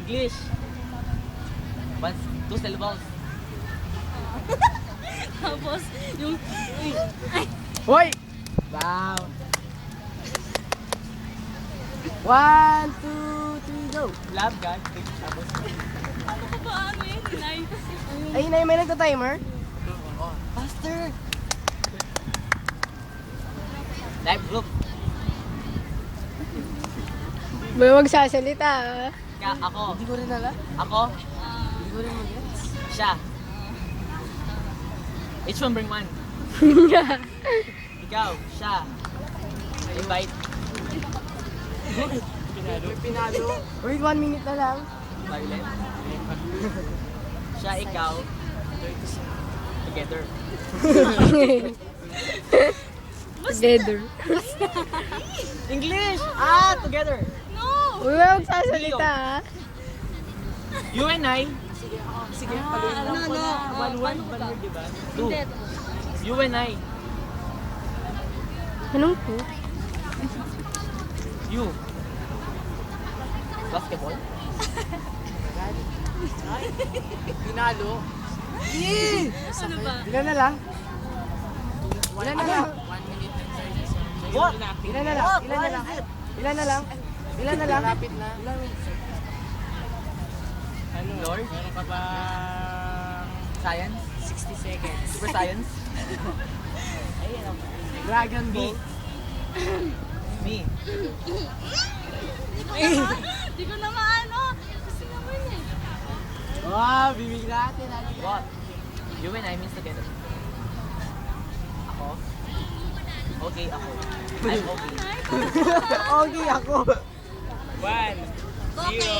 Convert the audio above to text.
English. One, two syllables. Tapos, yung... Ay, Hoy! Wow! 1, 2, 3, go! Love God. Tapos. ano ko ba ano yun? Inay. Ay, Nay, may nagta-timer? Faster. Live group. May magsasalita. Ah. Ako. Hindi ko rin alam. Ako. Hindi ko rin mag-gets. Siya. Each one bring one. Ikaw. Siya. Invite. Pinalo. Wait, 1 minute na lang. Violet. Siya, ikaw. Together. Together. English! Together. No! Uy, may magsasalita. Ah. You and I. Sige, Ano, ano? One word, diba? Two. Hindi. You and I. Anong po? You. Basketball. Pinalo. Ano ba? Ilan na lang? Ilan na lang? What? Ilan na lang? Ilan na lang? Ilan na lang? Ilan na lang? Lapit na. Ano? Lord? Meron ka ba Science? 60 seconds? Super science? Dragon Me. Ball. Me. Di ko na maano. Kasi naman eh. Wow, bibig natin. What? You and I means together. Ako? Okay, ako. I'm okay. Okay ako. 1, Okay.